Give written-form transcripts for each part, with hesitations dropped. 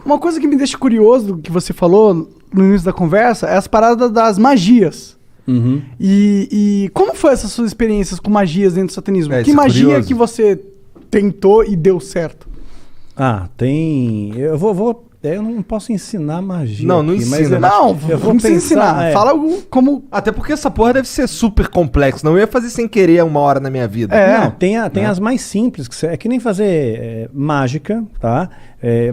Uma coisa que me deixa curioso do que você falou no início da conversa é as paradas das magias. Uhum. E como foi essas suas experiências com magias dentro do satanismo? É, Que isso é magia curioso. que você tentou e deu certo? Tem... Eu não posso ensinar magia Não, não aqui, mas ensina. Não, eu vou não precisa pensar, ensinar. Fala algo como... Até porque essa porra deve ser super complexo. Não eu ia fazer sem querer uma hora na minha vida. Não, tem as mais simples, é que nem fazer mágica, tá?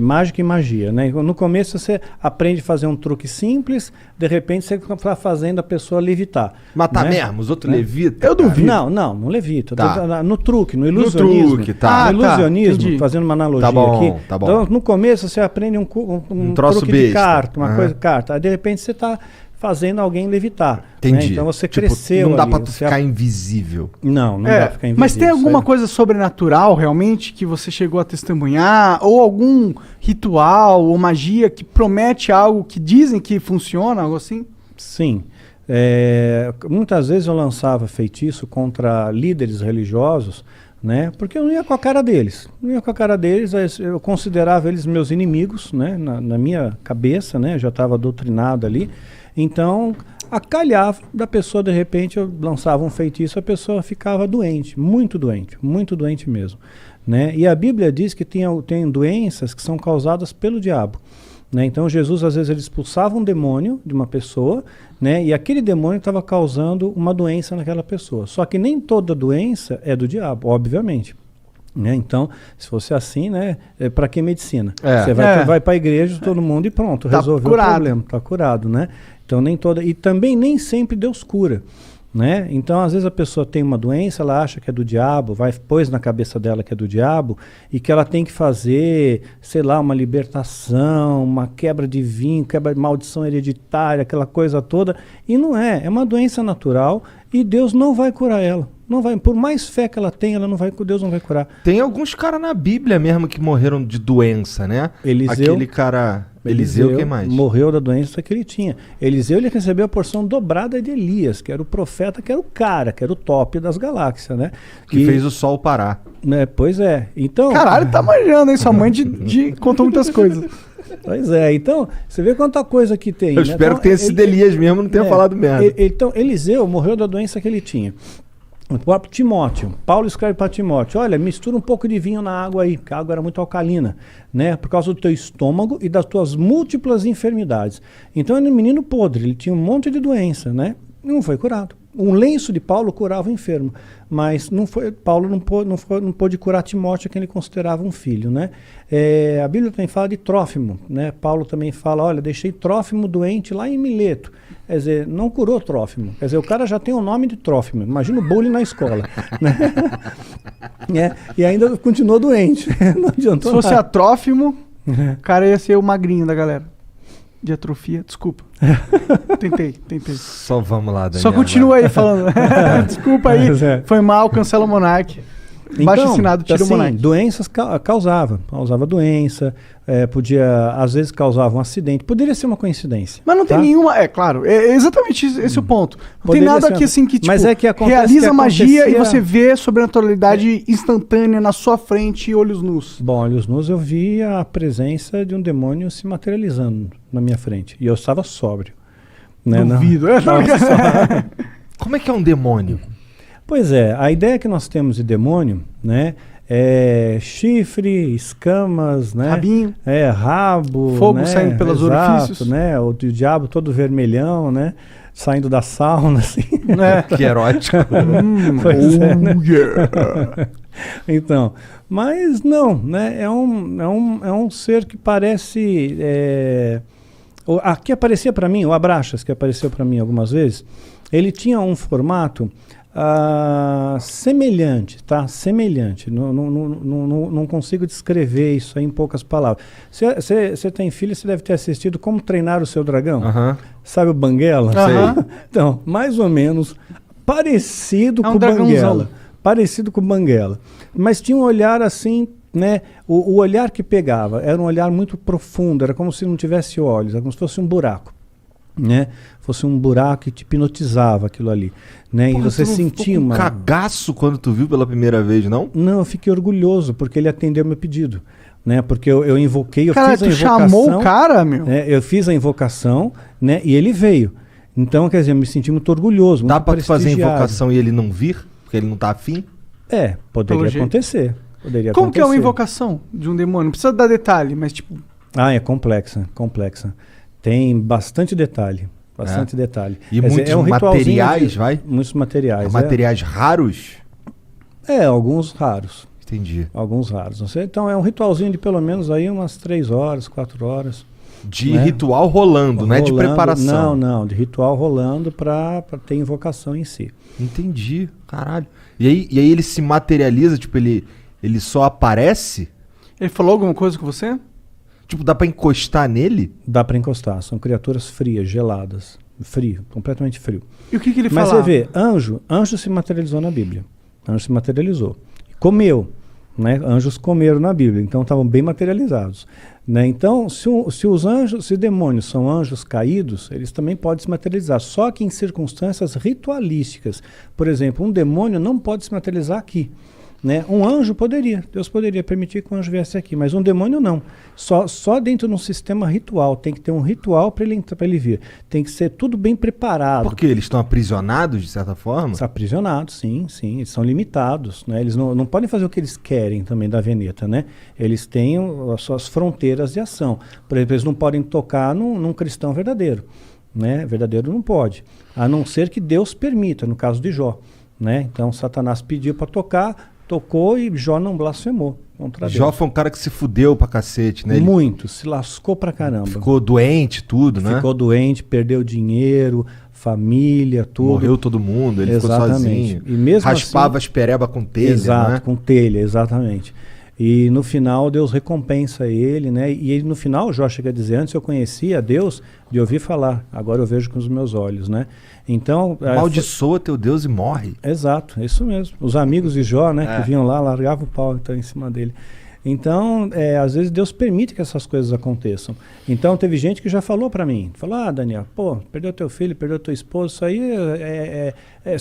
Mágica e magia, né? No começo você aprende a fazer um truque simples, de repente você está fazendo a pessoa levitar. Matar né? mesmo, os outros levita. Eu duvido. Não levita. Tá. No truque, no ilusionismo. truque, tá. No ilusionismo, entendi. fazendo uma analogia Tá bom, aqui. tá bom. Então, no começo você aprende um troço truque besta. de carta, uma Aham. coisa de carta. Aí de repente você está fazendo alguém levitar. Entendi. Né? Então você Tipo, cresceu. não dá ali, pra tu você ficar invisível. Não dá pra ficar invisível. Mas tem alguma isso coisa sobrenatural realmente que você chegou a testemunhar? Ou algum ritual ou magia que promete algo que dizem que funciona, algo assim? Sim. Muitas vezes eu lançava feitiço contra líderes religiosos, né? Porque eu não ia com a cara deles. Eu considerava eles meus inimigos, né? Na minha cabeça, né? Eu já estava doutrinado ali. Então, acalhava da pessoa, de repente, eu lançava um feitiço, a pessoa ficava doente muito doente mesmo. Né? E a Bíblia diz que tem doenças que são causadas pelo diabo. Né? Então Jesus às vezes ele expulsava um demônio de uma pessoa, né? E aquele demônio estava causando uma doença naquela pessoa. Só que nem toda doença é do diabo, obviamente. Né? Então, se fosse assim, né? Para que medicina? Você vai para a igreja, todo mundo e pronto, Tá resolveu curado. o problema, está curado. Né? Então nem toda. E também nem sempre Deus cura. Né? Então, às vezes a pessoa tem uma doença, ela acha que é do diabo, pôs na cabeça dela que é do diabo e que ela tem que fazer, sei lá, uma libertação, uma quebra de vinho, quebra de maldição hereditária, aquela coisa toda. E não é uma doença natural e Deus não vai curar ela. Não vai, por mais fé que ela tenha, Deus não vai curar. Tem alguns caras na Bíblia mesmo que morreram de doença, né? Eliseu. Aquele cara... Eliseu, quem mais? Morreu da doença que ele tinha. Eliseu, ele recebeu a porção dobrada de Elias, que era o profeta, que era o cara, que era o top das galáxias, né? Que fez o sol parar. Né, pois é. Então, Caralho, tá manjando, hein? Sua mãe contou muitas coisas. pois é. Então, você vê quanta coisa que tem. Eu espero que tenha sido Elias mesmo, não tenha falado merda. Então, Eliseu morreu da doença que ele tinha. O próprio Timóteo, Paulo escreve para Timóteo, olha, mistura um pouco de vinho na água aí, porque a água era muito alcalina, né? Por causa do teu estômago e das tuas múltiplas enfermidades. Então ele era um menino podre, ele tinha um monte de doença, né? E não foi curado. Um lenço de Paulo curava o enfermo, mas Paulo não pôde curar Timóteo, que ele considerava um filho, né? A Bíblia também fala de Trófimo, né? Paulo também fala, olha, deixei Trófimo doente lá em Mileto. Quer dizer, não curou Trófimo. Quer dizer, o cara já tem o nome de Trófimo. Imagina o bullying na escola. Né? E ainda continuou doente. Não adiantou Se fosse nada. atrófimo, o cara ia ser o magrinho da galera. De atrofia, desculpa. Tentei. Só vamos lá, Daniel. Só continua aí falando. Desculpa aí, Mas é. foi mal, cancela o Monark. Baixo assinado, tira o assim, Monark. doenças causava doença, às vezes causava um acidente, poderia ser uma coincidência. Mas não tem tá? nenhuma, claro, é exatamente esse o ponto. Não Poderia tem nada ser aqui assim que, tipo, mas é que acontece realiza que magia e acontecia- você vê sobrenaturalidade instantânea na sua frente, olhos nus. Bom, olhos nus, eu vi a presença de um demônio se materializando na minha frente, e eu estava sóbrio. Né? Duvido. Como é que é um demônio? Pois é, a ideia que nós temos de demônio, né, é chifre, escamas, né, Rabinho. rabo, Fogo né, saindo pelos exato, orifícios. né, o diabo todo vermelhão, né, saindo da sauna, assim. Que erótico. Pois é, né? Yeah. Então, mas não, né, é um ser que parece, que aparecia para mim, o Abraxas, que apareceu para mim algumas vezes, ele tinha um formato semelhante, tá? Semelhante. Não consigo descrever isso aí em poucas palavras. Você tem filho, você deve ter assistido Como Treinar o Seu Dragão. Sabe o Banguela? Aham. Então, mais ou menos parecido com o dragãozão. Banguela. Parecido com o Banguela. Mas tinha um olhar assim, né? O olhar que pegava era um olhar muito profundo, era como se não tivesse olhos, era como se fosse um buraco. Né? Fosse um buraco que te hipnotizava aquilo ali, né? Porra, e você tu não sentia ficou com uma... cagaço quando tu viu pela primeira vez, não? Não, eu fiquei orgulhoso porque ele atendeu meu pedido, né? Porque eu invoquei, eu Cara, fiz a tu invocação. chamou o cara, meu? Eu fiz a invocação, né? E ele veio. Então, quer dizer, eu me senti muito orgulhoso, Dá muito pra tu fazer a prestigiado. invocação e ele não vir? Porque ele não tá afim? Poderia Pelo jeito. acontecer. Poderia Como que é uma acontecer. invocação de um demônio? Não precisa dar detalhe, mas tipo... É complexa. Tem bastante detalhe. Bastante detalhe. E Quer dizer, muitos ritualzinho materiais, vai? Muitos materiais. Materiais raros? Alguns raros. Entendi. Alguns raros. Então é um ritualzinho de pelo menos aí umas 3 horas, 4 horas. De ritual rolando, não é de preparação. Não, de ritual rolando pra ter invocação em si. Entendi, caralho. E aí ele se materializa, tipo, ele só aparece? Ele falou alguma coisa com você? Tipo, dá pra encostar nele? Dá pra encostar, são criaturas frias, geladas. Frio, completamente frio. E o que ele Mas falava? você vê, anjo se materializou na Bíblia. Anjo se materializou. Comeu. Né? Anjos comeram na Bíblia, então estavam bem materializados. Né? Então, se demônios são anjos caídos, eles também podem se materializar, só que em circunstâncias ritualísticas. Por exemplo, um demônio não pode se materializar aqui. Né? Um anjo poderia, Deus poderia permitir que um anjo viesse aqui, mas um demônio não. Só dentro de um sistema ritual, tem que ter um ritual para ele vir. Tem que ser tudo bem preparado. Porque eles estão aprisionados, de certa forma? São aprisionados, sim, eles são limitados. Né? Eles não podem fazer o que eles querem também da Veneta. Né? Eles têm as suas fronteiras de ação. Por exemplo, eles não podem tocar num cristão verdadeiro. Né? Verdadeiro não pode, a não ser que Deus permita, no caso de Jó. Né? Então Satanás pediu para tocar, tocou e Jó não blasfemou contra Deus. Jó foi um cara que se fudeu pra cacete, né? Muito, se lascou pra caramba. Ficou doente, tudo, né? Ficou doente, perdeu dinheiro, família, tudo. Morreu todo mundo, ele ficou sozinho. E mesmo raspava assim, as pereba com telha, exato, né? com telha, exatamente. E no final Deus recompensa ele, né? E ele no final, Jó chega a dizer, antes eu conhecia a Deus de ouvir falar, agora eu vejo com os meus olhos, né? Então... Amaldiçoa teu Deus e morre. Exato, é isso mesmo. Os amigos de Jó, né, que vinham lá, largavam o pau que tá em cima dele. Então, às vezes Deus permite que essas coisas aconteçam. Então, teve gente que já falou para mim, falou, Daniel, perdeu teu filho, perdeu teu esposo, isso aí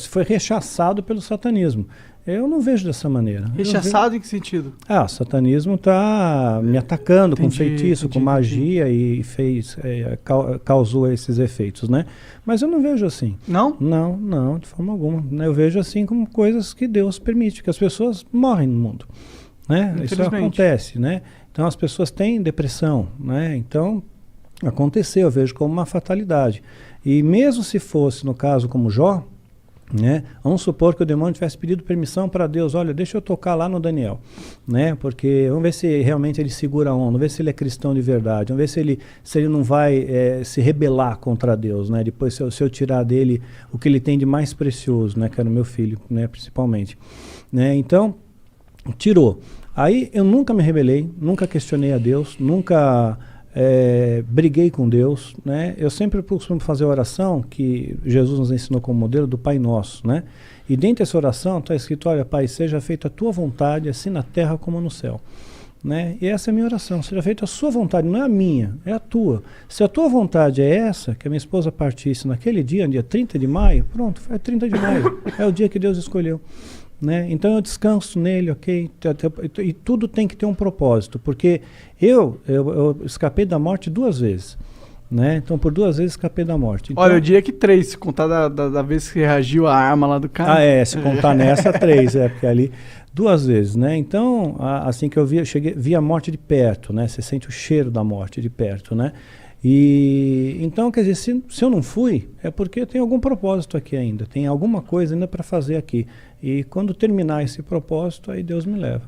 foi rechaçado pelo satanismo. Eu não vejo dessa maneira. Rechaçado em que sentido? O satanismo está me atacando com feitiço, com magia e causou esses efeitos, né? Mas eu não vejo assim. Não? Não, de forma alguma. Eu vejo assim como coisas que Deus permite, que as pessoas morrem no mundo. Né? Isso acontece, né? Então as pessoas têm depressão, né? Então aconteceu, eu vejo como uma fatalidade. E mesmo se fosse, no caso como Jó, né? Vamos supor que o demônio tivesse pedido permissão para Deus, olha, deixa eu tocar lá no Daniel, né? Porque vamos ver se realmente ele segura a onda, vamos ver se ele é cristão de verdade, vamos ver se ele não vai se rebelar contra Deus, né? Depois se eu tirar dele o que ele tem de mais precioso, né? Que era o meu filho, né? Principalmente, né? Então, tirou. Aí eu nunca me rebelei, nunca questionei a Deus, nunca briguei com Deus, né? Eu sempre costumo fazer a oração que Jesus nos ensinou como modelo do Pai Nosso, né? E dentro dessa oração está escrito, olha Pai, seja feita a tua vontade, assim na terra como no céu. Né? E essa é a minha oração, seja feita a sua vontade, não é a minha, é a tua. Se a tua vontade é essa, que a minha esposa partisse naquele dia 30 de maio, pronto, é 30 de maio, é o dia que Deus escolheu. Né? Então eu descanso nele, ok? E tudo tem que ter um propósito, porque eu escapei da morte 2 vezes. Né? Então por 2 vezes escapei da morte. Então, olha, eu diria que 3, se contar da vez que reagiu a arma lá do cara. Se contar nessa 3, porque ali 2 vezes, né? Então, assim que eu vi a morte de perto, né? Você sente o cheiro da morte de perto, né? E então, quer dizer, se eu não fui, é porque tem algum propósito aqui ainda, tem alguma coisa ainda para fazer aqui. E quando terminar esse propósito, aí Deus me leva.